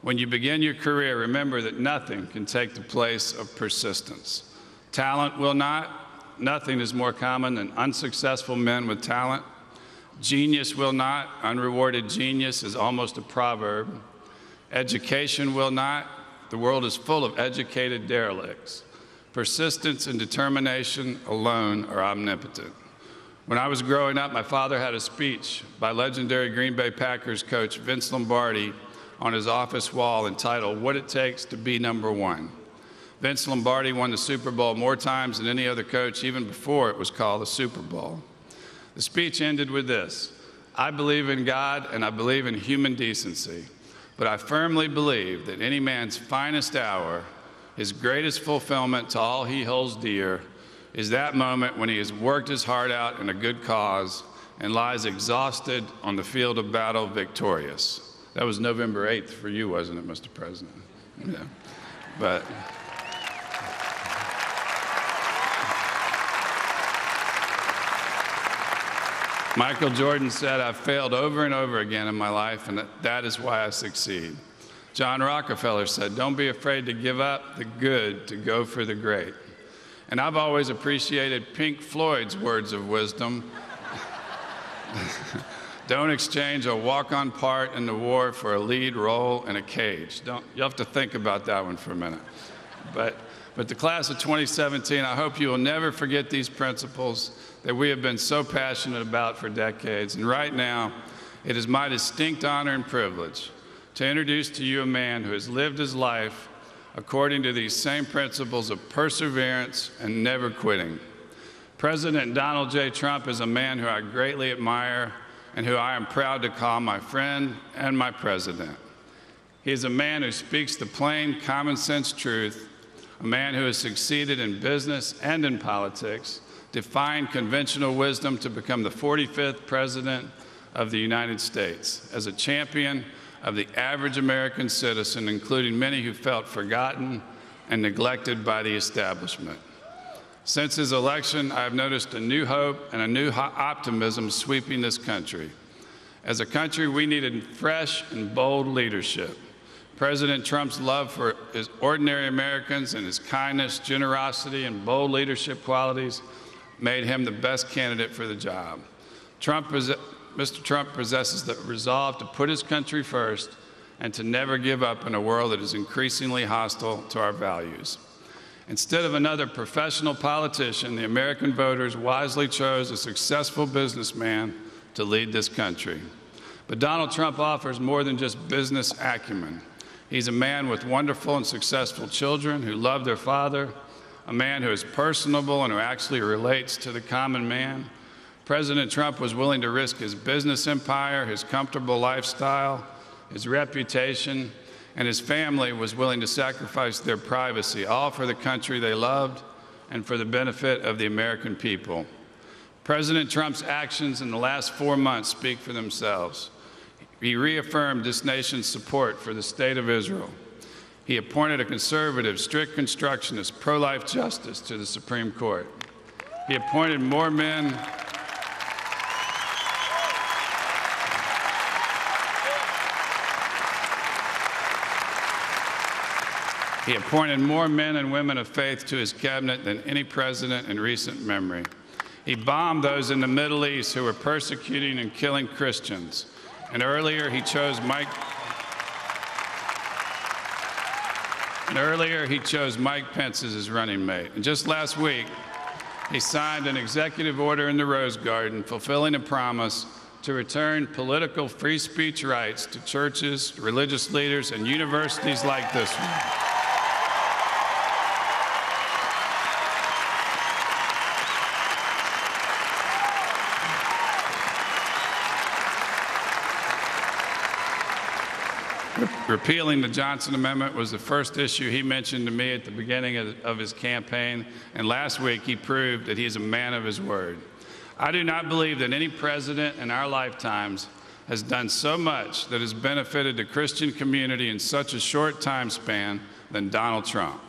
When you begin your career, remember that nothing can take the place of persistence. Talent will not. Nothing is more common than unsuccessful men with talent. Genius will not. Unrewarded genius is almost a proverb. Education will not. The world is full of educated derelicts. Persistence and determination alone are omnipotent. When I was growing up, my father had a speech by legendary Green Bay Packers coach Vince Lombardi on his office wall entitled, "What It Takes to Be Number One." Vince Lombardi won the Super Bowl more times than any other coach, even before it was called the Super Bowl. The speech ended with this: "I believe in God and I believe in human decency, but I firmly believe that any man's finest hour, his greatest fulfillment to all he holds dear, is that moment when he has worked his heart out in a good cause and lies exhausted on the field of battle victorious." That was November 8th for you, wasn't it, Mr. President? Yeah. But Michael Jordan said, "I've failed over and over again in my life, and that is why I succeed." John Rockefeller said, "Don't be afraid to give up the good to go for the great." And I've always appreciated Pink Floyd's words of wisdom. Don't exchange a walk-on part in the war for a lead role in a cage. You'll have to think about that one for a minute. But the class of 2017, I hope you will never forget these principles that we have been so passionate about for decades. And right now, it is my distinct honor and privilege to introduce to you a man who has lived his life according to these same principles of perseverance and never quitting. President Donald J. Trump is a man who I greatly admire and who I am proud to call my friend and my president. He is a man who speaks the plain, common-sense truth, a man who has succeeded in business and in politics, defying conventional wisdom to become the 45th President of the United States, as a champion of the average American citizen, including many who felt forgotten and neglected by the establishment. Since his election, I have noticed a new hope and a new optimism sweeping this country. As a country, we needed fresh and bold leadership. President Trump's love for his ordinary Americans and his kindness, generosity, and bold leadership qualities made him the best candidate for the job. Mr. Trump possesses the resolve to put his country first and to never give up in a world that is increasingly hostile to our values. Instead of another professional politician, the American voters wisely chose a successful businessman to lead this country. But Donald Trump offers more than just business acumen. He's a man with wonderful and successful children who love their father, a man who is personable and who actually relates to the common man. President Trump was willing to risk his business empire, his comfortable lifestyle, his reputation, and his family was willing to sacrifice their privacy, all for the country they loved and for the benefit of the American people. President Trump's actions in the last 4 months speak for themselves. He reaffirmed this nation's support for the state of Israel. He appointed a conservative, strict constructionist, pro-life justice to the Supreme Court. He appointed more men and women of faith to his cabinet than any president in recent memory. He bombed those in the Middle East who were persecuting and killing Christians. And earlier he chose Mike Pence as his running mate. And just last week, he signed an executive order in the Rose Garden fulfilling a promise to return political free speech rights to churches, religious leaders, and universities like this one. Repealing the Johnson Amendment was the first issue he mentioned to me at the beginning of his campaign, and last week he proved that he is a man of his word. I do not believe that any president in our lifetimes has done so much that has benefited the Christian community in such a short time span than Donald Trump.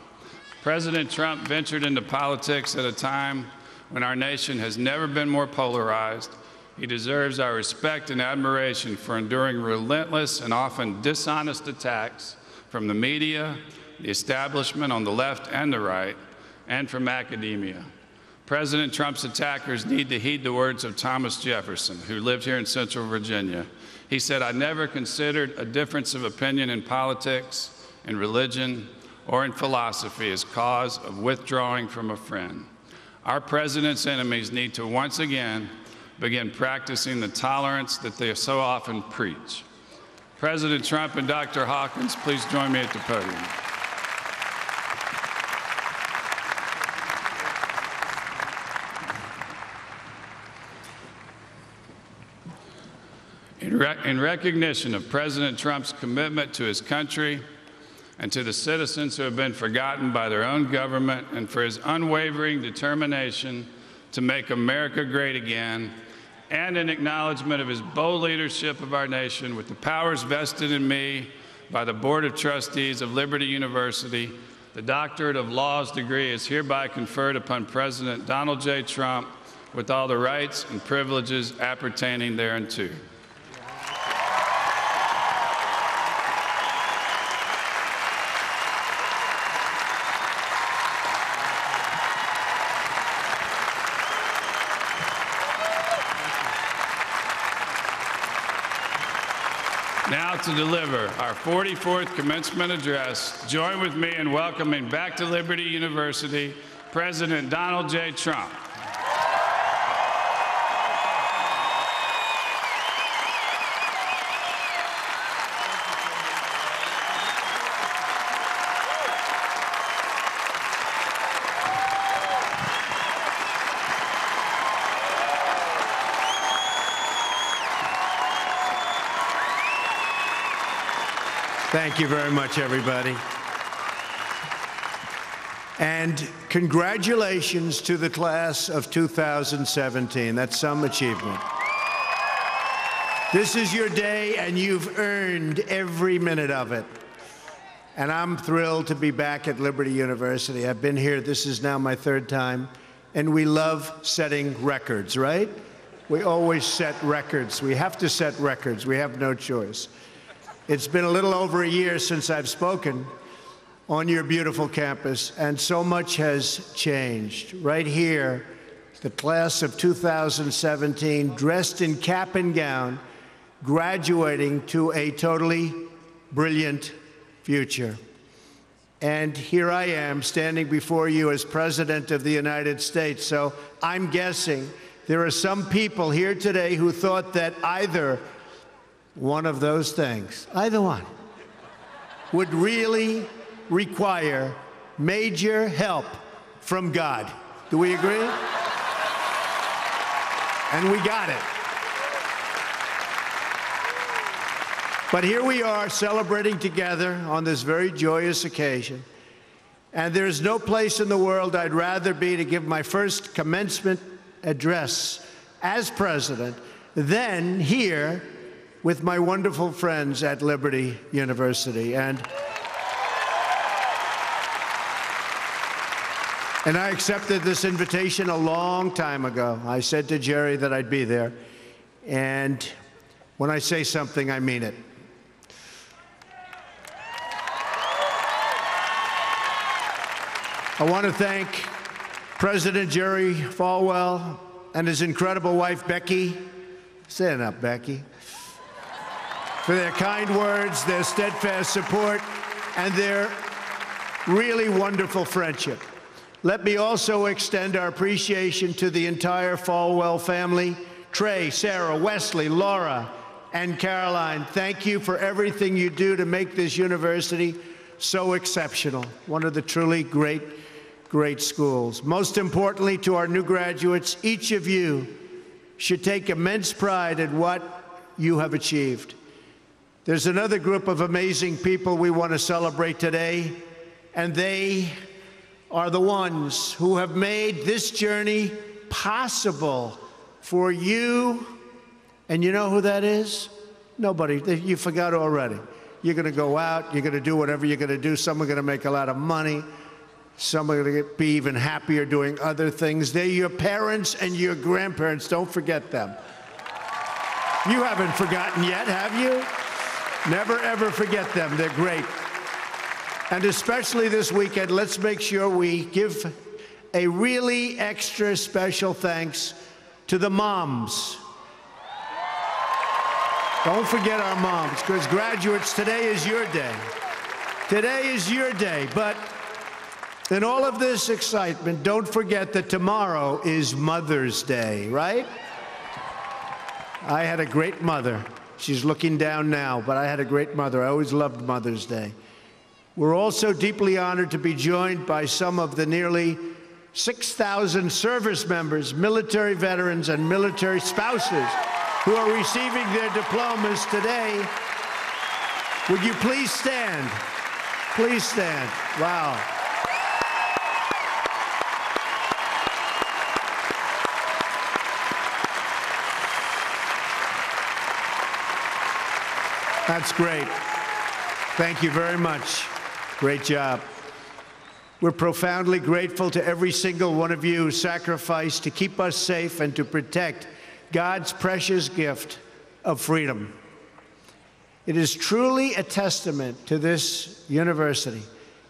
President Trump ventured into politics at a time when our nation has never been more polarized. He deserves our respect and admiration for enduring relentless and often dishonest attacks from the media, the establishment on the left and the right, and from academia. President Trump's attackers need to heed the words of Thomas Jefferson, who lived here in Central Virginia. He said, "I never considered a difference of opinion in politics, in religion, or in philosophy as cause of withdrawing from a friend." Our president's enemies need to once again begin practicing the tolerance that they so often preach. President Trump and Dr. Hawkins, please join me at the podium. In recognition of President Trump's commitment to his country and to the citizens who have been forgotten by their own government, and for his unwavering determination to make America great again, and in acknowledgement of his bold leadership of our nation, with the powers vested in me by the Board of Trustees of Liberty University, the Doctorate of Laws degree is hereby conferred upon President Donald J. Trump with all the rights and privileges appertaining thereunto. Now to deliver our 44th commencement address, join with me in welcoming back to Liberty University, President Donald J. Trump. Thank you very much, everybody. And congratulations to the class of 2017. That's some achievement. This is your day, and you've earned every minute of it. And I'm thrilled to be back at Liberty University. I've been here, this is now my third time, and we love setting records, right? We always set records. We have to set records. We have no choice. It's been a little over a year since I've spoken on your beautiful campus, and so much has changed. Right here, the class of 2017, dressed in cap and gown, graduating to a totally brilliant future. And here I am, standing before you as President of the United States. So I'm guessing there are some people here today who thought that either one of those things, either one, would really require major help from God. Do we agree? And we got it. But here we are celebrating together on this very joyous occasion. And there's no place in the world I'd rather be to give my first commencement address as president than here with my wonderful friends at Liberty University. And I accepted this invitation a long time ago. I said to Jerry that I'd be there. And when I say something, I mean it. I want to thank President Jerry Falwell and his incredible wife, Becky. Stand up, Becky. For their kind words, their steadfast support, and their really wonderful friendship. Let me also extend our appreciation to the entire Falwell family. Trey, Sarah, Wesley, Laura, and Caroline, thank you for everything you do to make this university so exceptional. One of the truly great schools. Most importantly, to our new graduates, each of you should take immense pride in what you have achieved. There's another group of amazing people we want to celebrate today, and they are the ones who have made this journey possible for you. And you know who that is? Nobody. You forgot already. You're going to go out. You're going to do whatever you're going to do. Some are going to make a lot of money. Some are going to be even happier doing other things. They're your parents and your grandparents. Don't forget them. You haven't forgotten yet, have you? Never, ever forget them. They're great. And especially this weekend, let's make sure we give a really extra special thanks to the moms. Don't forget our moms, because graduates, today is your day. Today is your day. But in all of this excitement, don't forget that tomorrow is Mother's Day, right? I had a great mother. She's looking down now, but I had a great mother. I always loved Mother's Day. We're also deeply honored to be joined by some of the nearly 6,000 service members, military veterans, and military spouses who are receiving their diplomas today. Would you please stand? Please stand. Wow. That's great. Thank you very much. Great job. We're profoundly grateful to every single one of you who sacrificed to keep us safe and to protect God's precious gift of freedom. It is truly a testament to this university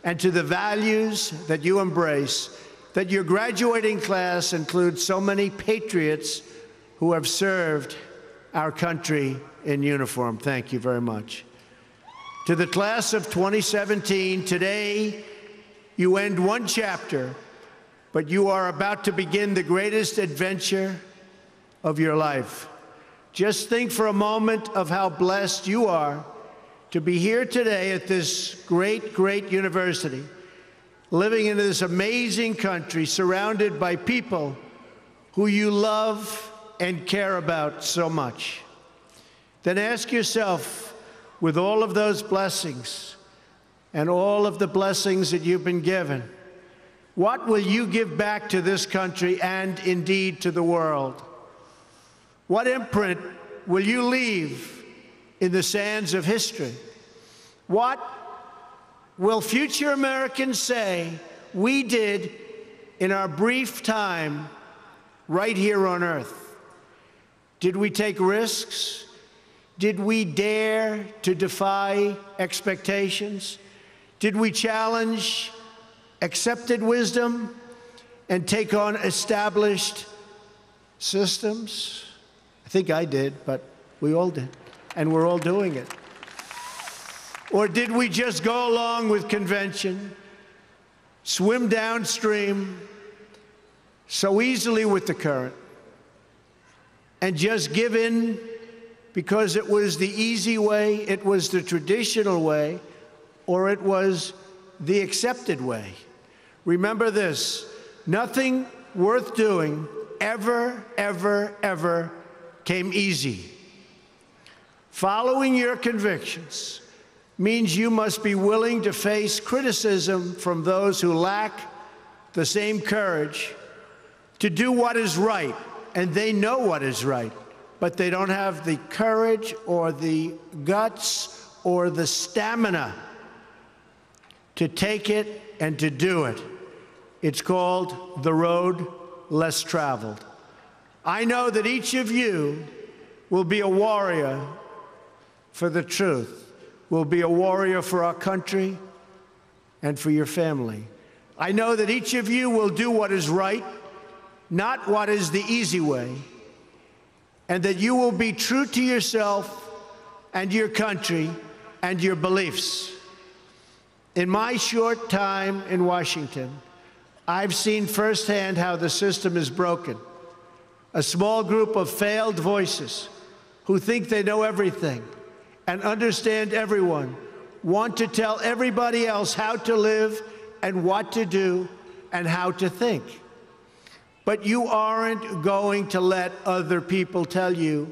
and to the values that you embrace that your graduating class includes so many patriots who have served our country in uniform. Thank you very much. To the class of 2017, today you end one chapter, but you are about to begin the greatest adventure of your life. Just think for a moment of how blessed you are to be here today at this great, great university, living in this amazing country, surrounded by people who you love and care about so much. Then ask yourself, with all of those blessings and all of the blessings that you've been given, what will you give back to this country and indeed to the world? What imprint will you leave in the sands of history? What will future Americans say we did in our brief time right here on Earth? Did we take risks? Did we dare to defy expectations? Did we challenge accepted wisdom and take on established systems? I think I did, but we all did, and we're all doing it. Or did we just go along with convention, swim downstream so easily with the current, and just give in because it was the easy way, it was the traditional way, or it was the accepted way? Remember this: nothing worth doing ever, ever, ever came easy. Following your convictions means you must be willing to face criticism from those who lack the same courage to do what is right, and they know what is right, but they don't have the courage or the guts or the stamina to take it and to do it. It's called the road less traveled. I know that each of you will be a warrior for the truth, will be a warrior for our country and for your family. I know that each of you will do what is right, not what is the easy way, and that you will be true to yourself and your country and your beliefs. In my short time in Washington, I've seen firsthand how the system is broken. A small group of failed voices who think they know everything and understand everyone want to tell everybody else how to live and what to do and how to think. But you aren't going to let other people tell you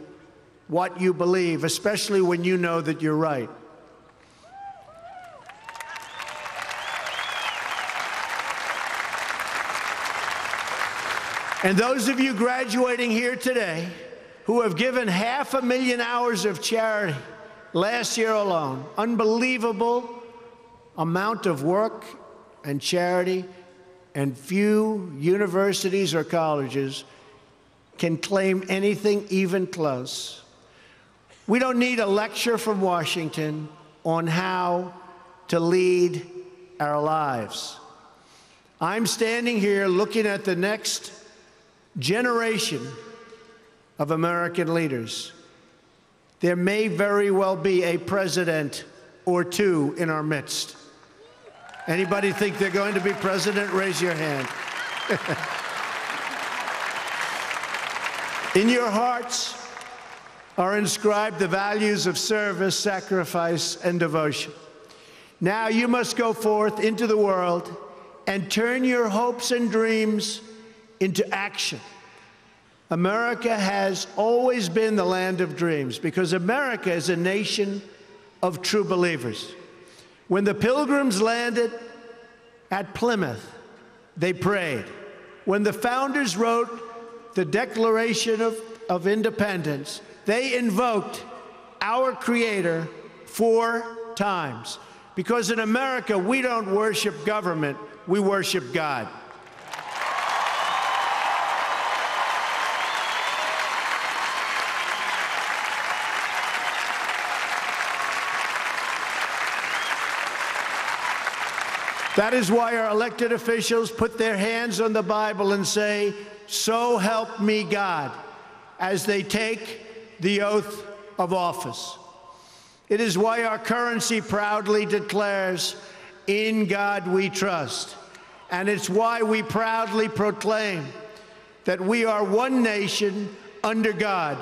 what you believe, especially when you know that you're right. And those of you graduating here today who have given 500,000 hours of charity last year alone, unbelievable amount of work and charity, and few universities or colleges can claim anything even close. We don't need a lecture from Washington on how to lead our lives. I'm standing here looking at the next generation of American leaders. There may very well be a president or two in our midst. Anybody think they're going to be president? Raise your hand. In your hearts are inscribed the values of service, sacrifice, and devotion. Now you must go forth into the world and turn your hopes and dreams into action. America has always been the land of dreams because America is a nation of true believers. When the Pilgrims landed at Plymouth, they prayed. When the founders wrote the Declaration of Independence, they invoked our Creator 4 times. Because in America, we don't worship government, we worship God. That is why our elected officials put their hands on the Bible and say, "So help me God," as they take the oath of office. It is why our currency proudly declares, "In God we trust." And it's why we proudly proclaim that we are one nation under God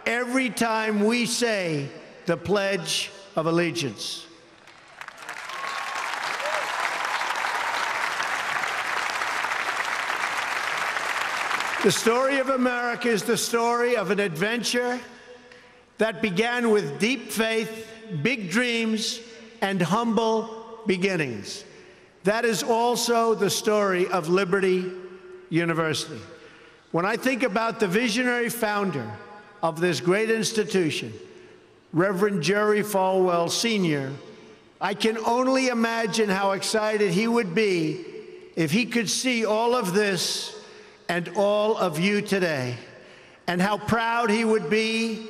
every time we say the Pledge of Allegiance. The story of America is the story of an adventure that began with deep faith, big dreams, and humble beginnings. That is also the story of Liberty University. When I think about the visionary founder of this great institution, Reverend Jerry Falwell, Sr., I can only imagine how excited he would be if he could see all of this and all of you today, and how proud he would be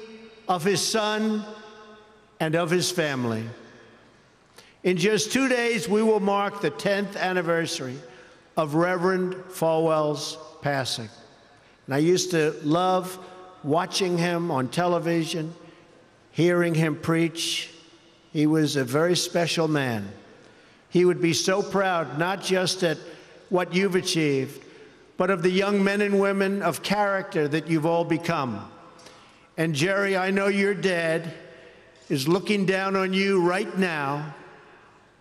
of his son and of his family. In just 2 days, we will mark the 10th anniversary of Reverend Falwell's passing. And I used to love watching him on television, hearing him preach. He was a very special man. He would be so proud, not just at what you've achieved, but of the young men and women of character that you've all become. And Jerry, I know your dad is looking down on you right now,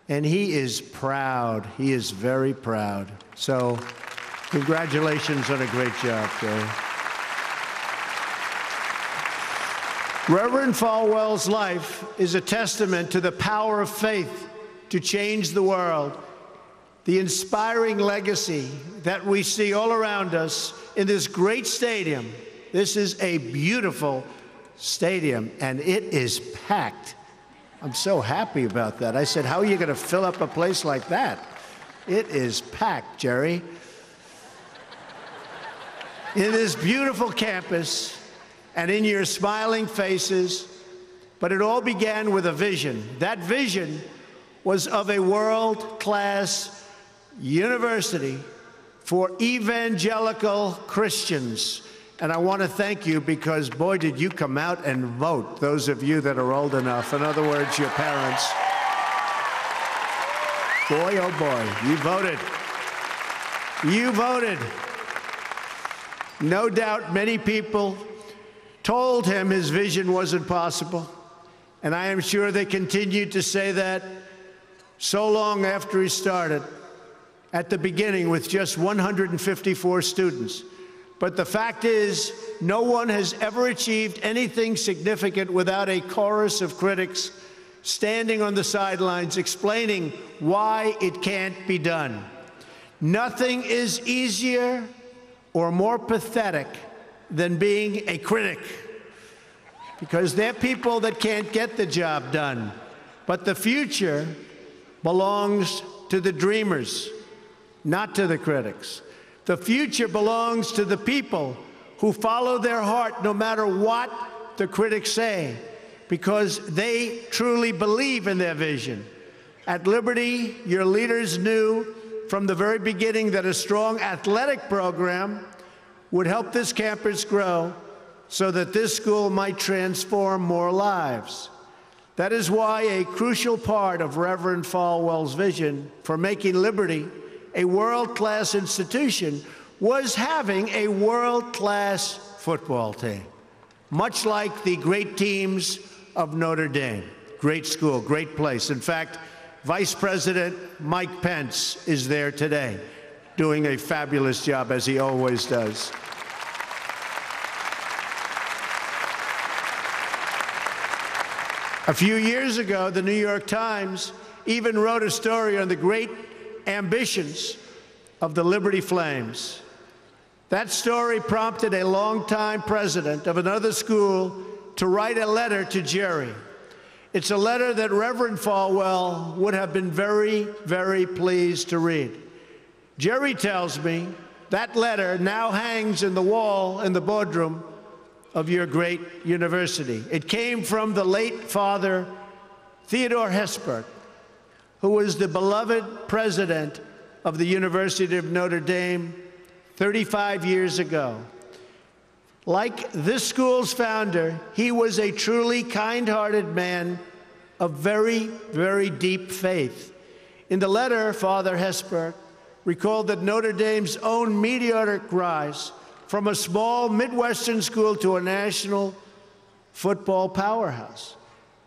and he is proud. He is very proud. So congratulations on a great job, Jerry. Reverend Falwell's life is a testament to the power of faith to change the world. The inspiring legacy that we see all around us in this great stadium. This is a beautiful stadium, and it is packed. I'm so happy about that. I said, how are you going to fill up a place like that? It is packed, Jerry. In this beautiful campus and in your smiling faces, but it all began with a vision. That vision was of a world-class university for evangelical Christians. And I want to thank you because, boy, did you come out and vote, those of you that are old enough. In other words, your parents. Boy, oh boy, you voted. You voted. No doubt many people told him his vision wasn't possible. And I am sure they continued to say that so long after he started. At the beginning with just 154 students. But the fact is, no one has ever achieved anything significant without a chorus of critics standing on the sidelines explaining why it can't be done. Nothing is easier or more pathetic than being a critic, because they're people that can't get the job done. But the future belongs to the dreamers, not to the critics. The future belongs to the people who follow their heart no matter what the critics say, because they truly believe in their vision. At Liberty, your leaders knew from the very beginning that a strong athletic program would help this campus grow so that this school might transform more lives. That is why a crucial part of Reverend Falwell's vision for making Liberty a world-class institution was having a world-class football team, much like the great teams of Notre Dame. Great school, great place. In fact, Vice President Mike Pence is there today, doing a fabulous job, as he always does. A few years ago, the New York Times even wrote a story on the great ambitions of the Liberty Flames. That story prompted a longtime president of another school to write a letter to Jerry. It's a letter that Reverend Falwell would have been very, very pleased to read. Jerry tells me that letter now hangs in the wall in the boardroom of your great university. It came from the late Father Theodore Hesburgh, who was the beloved president of the University of Notre Dame 35 years ago. Like this school's founder, he was a truly kind-hearted man of very, very deep faith. In the letter, Father Hesburgh recalled that Notre Dame's own meteoric rise from a small Midwestern school to a national football powerhouse.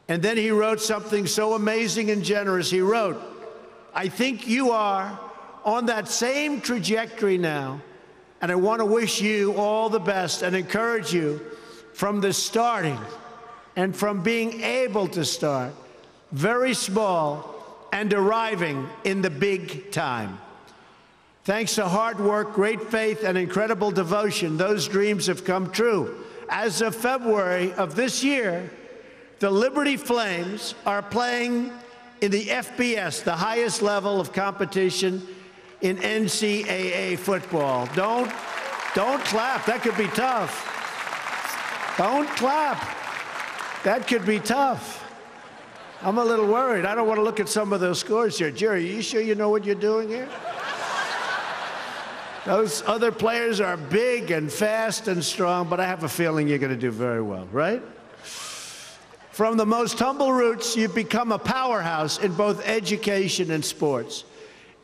And then he wrote something so amazing and generous. He wrote, "I think you are on that same trajectory now, and I want to wish you all the best and encourage you from the starting and from being able to start very small and arriving in the big time. Thanks to hard work, great faith, and incredible devotion, those dreams have come true. As of February of this year, the Liberty Flames are playing in the FBS, the highest level of competition in NCAA football." Don't clap. That could be tough. Don't clap. That could be tough. I'm a little worried. I don't want to look at some of those scores here. Jerry, are you sure you know what you're doing here? Those other players are big and fast and strong, but I have a feeling you're going to do very well, right? From the most humble roots, you've become a powerhouse in both education and sports.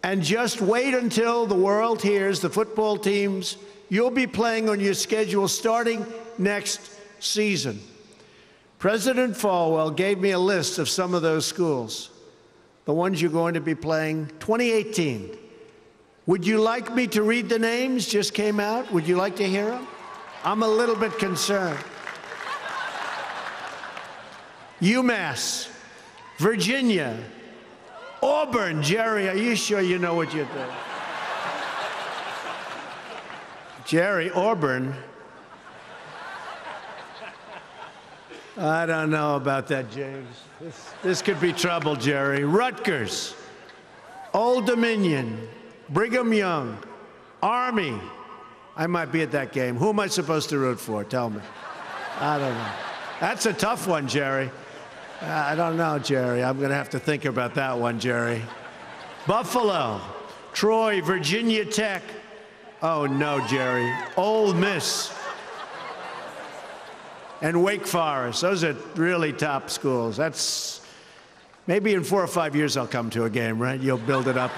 And just wait until the world hears the football teams you'll be playing on your schedule starting next season. President Falwell gave me a list of some of those schools, the ones you're going to be playing 2018. Would you like me to read the names? Just came out. Would you like to hear them? I'm a little bit concerned. UMass, Virginia, Auburn. Jerry, are you sure you know what you're doing? Jerry, Auburn. I don't know about that, James. This could be trouble, Jerry. Rutgers, Old Dominion, Brigham Young, Army. I might be at that game. Who am I supposed to root for? Tell me. I don't know. That's a tough one, Jerry. I don't know, Jerry. I'm going to have to think about that one, Jerry. Buffalo, Troy, Virginia Tech. Oh, no, Jerry. Ole Miss. And Wake Forest. Those are really top schools. That's maybe in 4 or 5 years I'll come to a game, right? You'll build it up.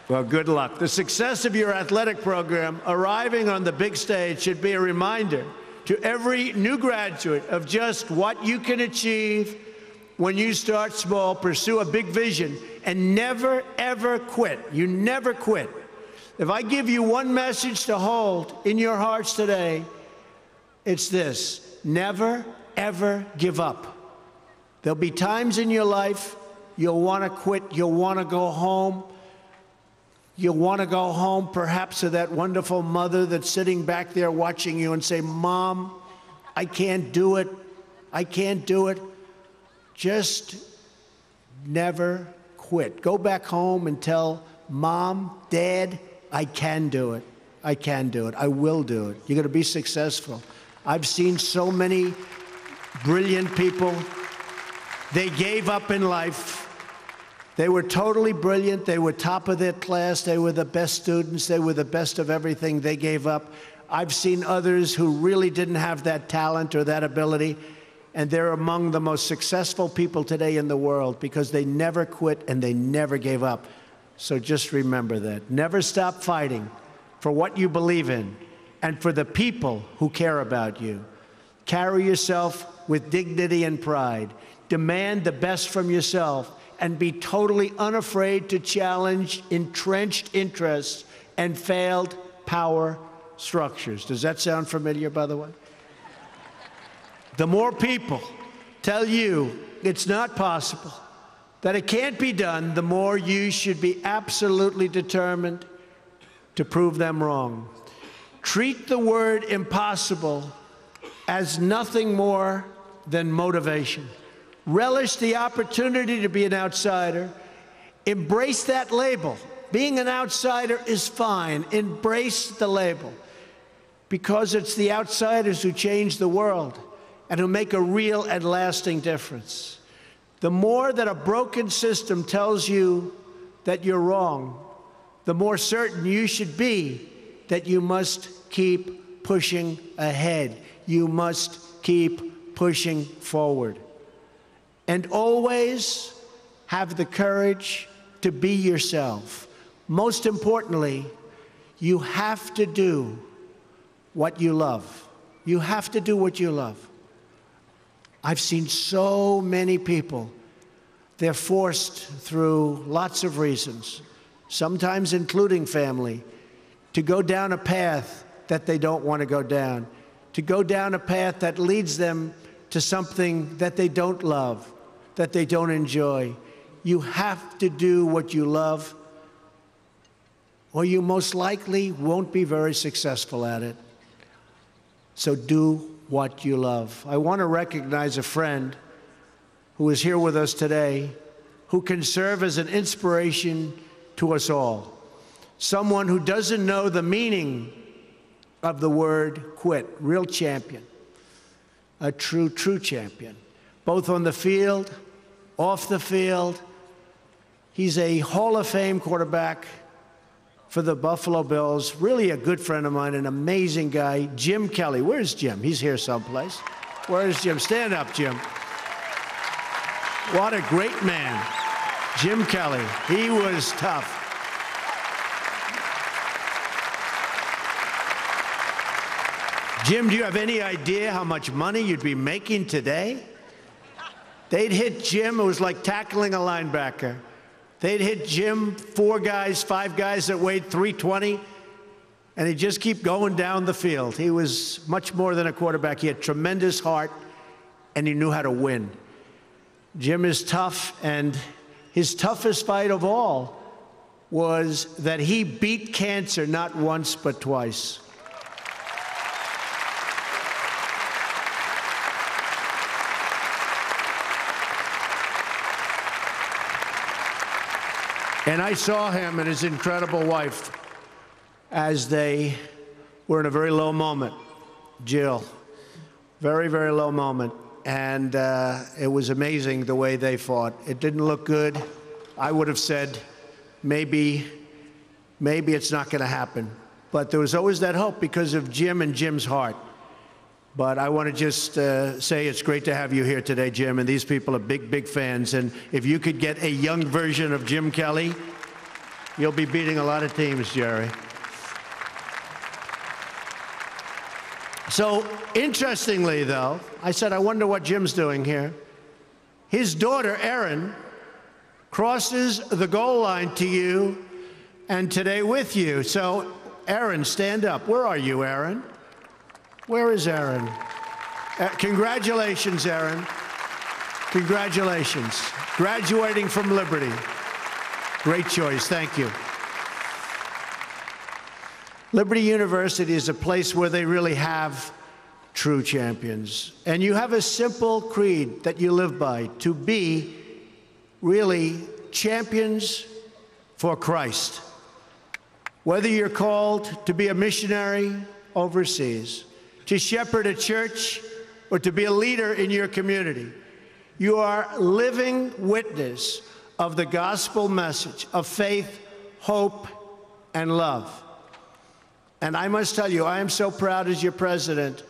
Well, good luck. The success of your athletic program arriving on the big stage should be a reminder to every new graduate of just what you can achieve when you start small, pursue a big vision, and never, ever quit. You never quit. If I give you one message to hold in your hearts today, it's this: never, ever give up. There'll be times in your life you'll want to quit, you'll want to go home. You'll want to go home perhaps to that wonderful mother that's sitting back there watching you and say, "Mom, I can't do it. I can't do it." Just never quit. Go back home and tell Mom, Dad, I can do it. I can do it. I will do it. You're going to be successful. I've seen so many brilliant people They gave up in life. They were totally brilliant. They were top of their class. They were the best students. They were the best of everything. They gave up. I've seen others who really didn't have that talent or that ability, and they're among the most successful people today in the world because they never quit and they never gave up. So just remember that. Never stop fighting for what you believe in and for the people who care about you. Carry yourself with dignity and pride. Demand the best from yourself and be totally unafraid to challenge entrenched interests and failed power structures. Does that sound familiar, by the way? The more people tell you it's not possible, that it can't be done, the more you should be absolutely determined to prove them wrong. Treat the word impossible as nothing more than motivation. Relish the opportunity to be an outsider. Embrace that label. Being an outsider is fine. Embrace the label, because it's the outsiders who change the world and who make a real and lasting difference. The more that a broken system tells you that you're wrong, the more certain you should be that you must keep pushing ahead. You must keep pushing forward. And always have the courage to be yourself. Most importantly, you have to do what you love. You have to do what you love. I've seen so many people, they're forced through lots of reasons, sometimes including family, to go down a path that they don't want to go down, to go down a path that leads them to something that they don't love, that they don't enjoy. You have to do what you love, or you most likely won't be very successful at it. So do what you love. I want to recognize a friend who is here with us today, who can serve as an inspiration to us all. Someone who doesn't know the meaning of the word quit. Real champion. A true champion. Both on the field, off the field. He's a Hall of Fame quarterback for the Buffalo Bills. Really a good friend of mine, an amazing guy. Jim Kelly. Where's Jim? He's here someplace. Where's Jim? Stand up, Jim. What a great man. Jim Kelly. He was tough. Jim, do you have any idea how much money you'd be making today? They'd hit Jim, it was like tackling a linebacker. They'd hit Jim, 4 guys, 5 guys that weighed 320, and he'd just keep going down the field. He was much more than a quarterback. He had tremendous heart, and he knew how to win. Jim is tough, and his toughest fight of all was that he beat cancer not once but twice. And I saw him and his incredible wife as they were in a very low moment. Jill, very, very low moment. And it was amazing the way they fought. It didn't look good. I would have said, maybe it's not going to happen. But there was always that hope because of Jim and Jim's heart. But I want to just say it's great to have you here today, Jim, and these people are big, big fans. And if you could get a young version of Jim Kelly, you'll be beating a lot of teams, Jerry. So, interestingly, though, I said, I wonder what Jim's doing here. His daughter, Erin, crosses the goal line to you and today with you. So, Erin, stand up. Where are you, Erin? Where is Erin? Congratulations, Erin. Congratulations. Graduating from Liberty. Great choice. Thank you. Liberty University is a place where they really have true champions. And you have a simple creed that you live by, to be really champions for Christ. Whether you're called to be a missionary overseas, to shepherd a church, or to be a leader in your community, You are living witness of the gospel message of faith, hope, and love. And I must tell you, I am so proud as your president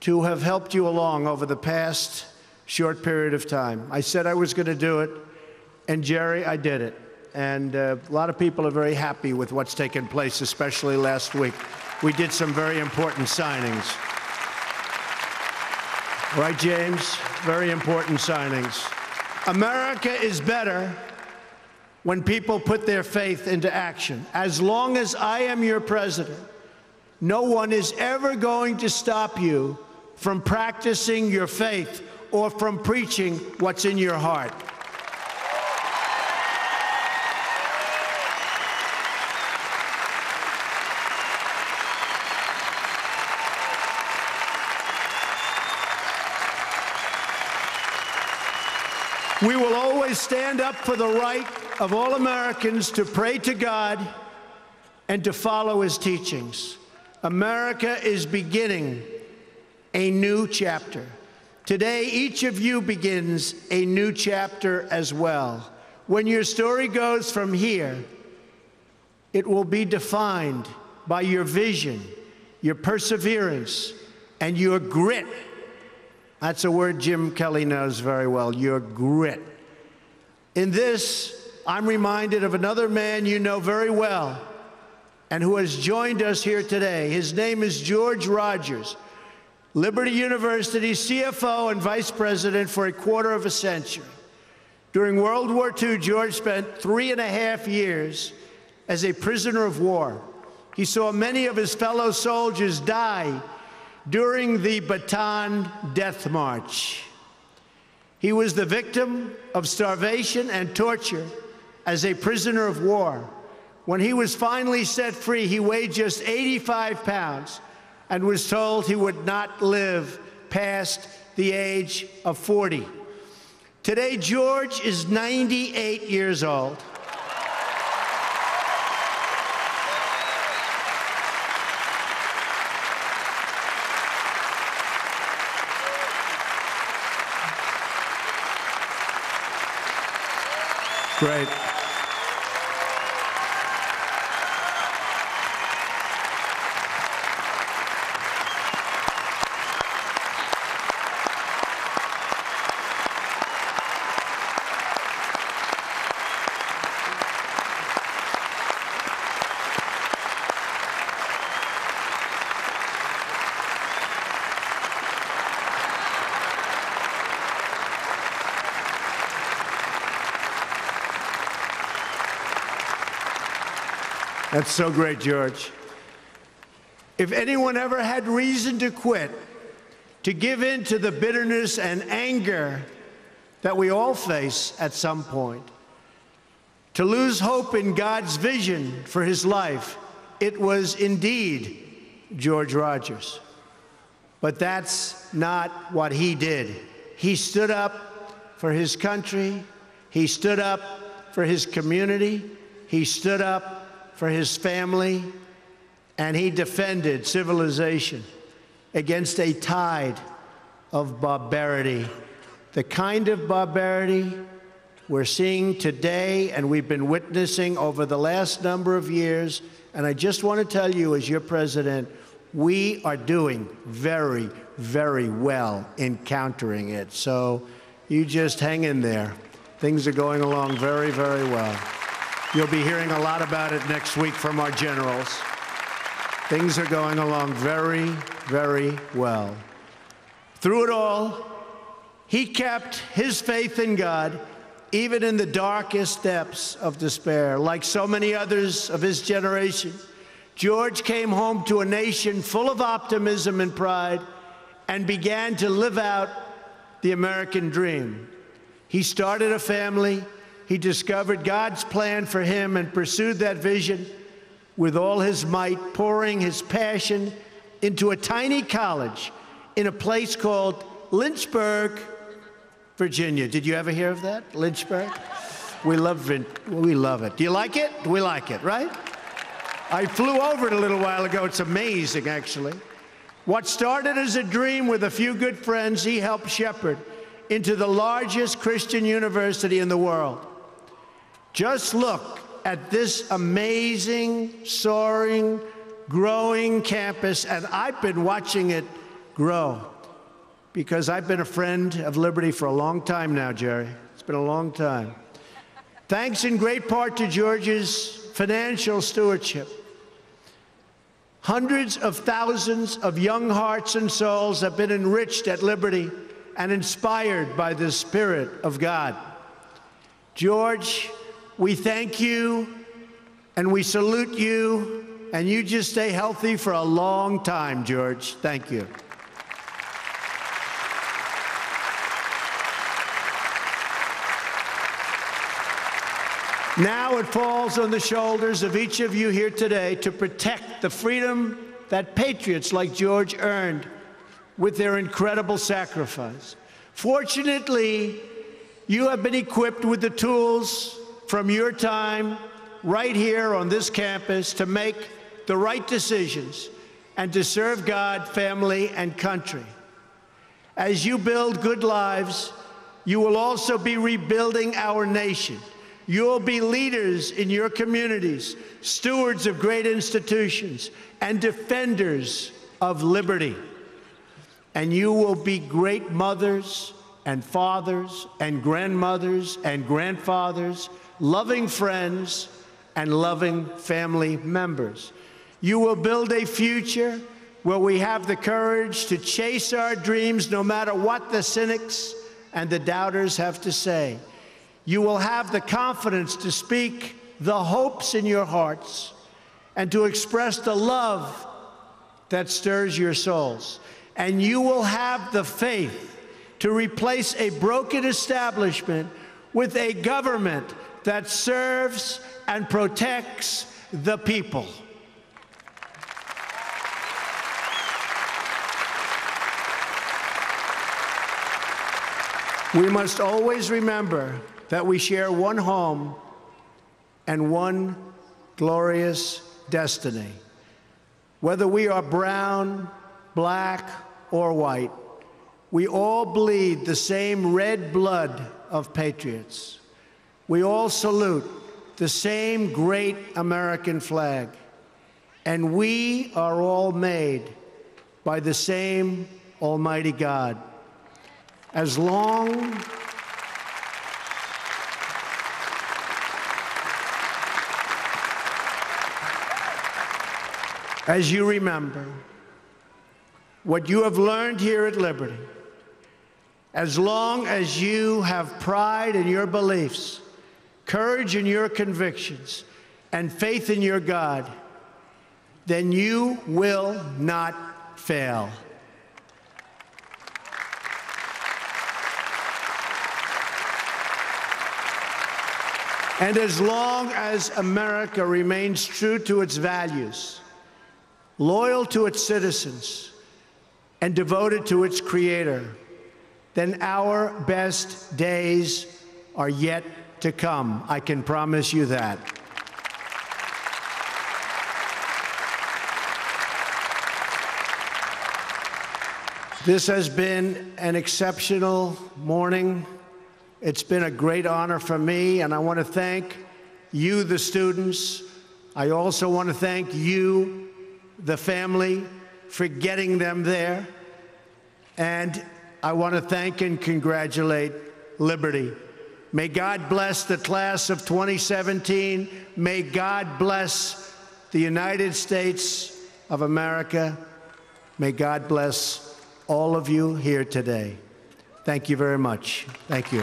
to have helped you along over the past short period of time. I said I was going to do it, and Jerry, I did it. And a lot of people are very happy with what's taken place, especially last week. We did some very important signings. Right, James? Very important signings. America is better when people put their faith into action. As long as I am your president, no one is ever going to stop you from practicing your faith or from preaching what's in your heart. We will always stand up for the right of all Americans to pray to God and to follow his teachings. America is beginning a new chapter. Today, each of you begins a new chapter as well. When your story goes from here, it will be defined by your vision, your perseverance, and your grit. That's a word Jim Kelly knows very well, your grit. In this, I'm reminded of another man you know very well and who has joined us here today. His name is George Rogers, Liberty University CFO and Vice President for a quarter of a century. During World War II, George spent 3.5 years as a prisoner of war. He saw many of his fellow soldiers die during the Bataan Death March. He was the victim of starvation and torture as a prisoner of war. When he was finally set free, he weighed just 85 pounds and was told he would not live past the age of 40. Today, George is 98 years old. Great. That's so great, George. If anyone ever had reason to quit, to give in to the bitterness and anger that we all face at some point, to lose hope in God's vision for his life, it was indeed George Rogers. But that's not what he did. He stood up for his country. He stood up for his community. He stood up for his family, and he defended civilization against a tide of barbarity, the kind of barbarity we're seeing today and we've been witnessing over the last number of years. And I just want to tell you, as your president, we are doing very, very well in countering it. So you just hang in there. Things are going along very, very well. You'll be hearing a lot about it next week from our generals. Things are going along very, very well. Through it all, he kept his faith in God, even in the darkest depths of despair. Like so many others of his generation, George came home to a nation full of optimism and pride and began to live out the American dream. He started a family. He discovered God's plan for him and pursued that vision with all his might, pouring his passion into a tiny college in a place called Lynchburg, Virginia. Did you ever hear of that? Lynchburg? We love it. Do you like it? We like it, right? I flew over it a little while ago. It's amazing, actually. What started as a dream with a few good friends, he helped shepherd into the largest Christian university in the world. Just look at this amazing, soaring, growing campus, and I've been watching it grow because I've been a friend of Liberty for a long time now, Jerry. It's been a long time. Thanks in great part to George's financial stewardship. Hundreds of thousands of young hearts and souls have been enriched at Liberty and inspired by the Spirit of God. George, we thank you and we salute you, and you just stay healthy for a long time, George. Thank you. Now it falls on the shoulders of each of you here today to protect the freedom that patriots like George earned with their incredible sacrifice. Fortunately, you have been equipped with the tools from your time right here on this campus to make the right decisions and to serve God, family, and country. As you build good lives, you will also be rebuilding our nation. You'll be leaders in your communities, stewards of great institutions, and defenders of liberty. And you will be great mothers and fathers and grandmothers and grandfathers, loving friends and loving family members. You will build a future where we have the courage to chase our dreams no matter what the cynics and the doubters have to say. You will have the confidence to speak the hopes in your hearts and to express the love that stirs your souls. And you will have the faith to replace a broken establishment with a government that serves and protects the people. We must always remember that we share one home and one glorious destiny. Whether we are brown, black, or white, we all bleed the same red blood of patriots. We all salute the same great American flag. And we are all made by the same Almighty God. As long as you remember what you have learned here at Liberty, as long as you have pride in your beliefs, courage in your convictions, and faith in your God, then you will not fail. And as long as America remains true to its values, loyal to its citizens, and devoted to its Creator, then our best days are yet to come. I can promise you that. This has been an exceptional morning. It's been a great honor for me, and I want to thank you, the students. I also want to thank you, the family, for getting them there. And I want to thank and congratulate Liberty. May God bless the class of 2017. May God bless the United States of America. May God bless all of you here today. Thank you very much. Thank you.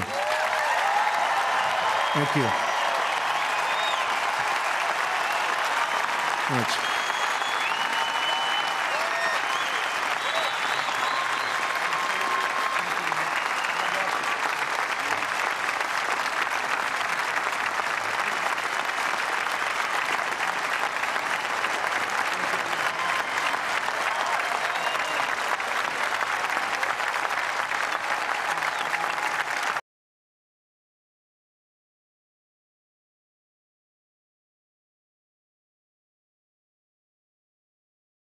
Thank you. Thanks.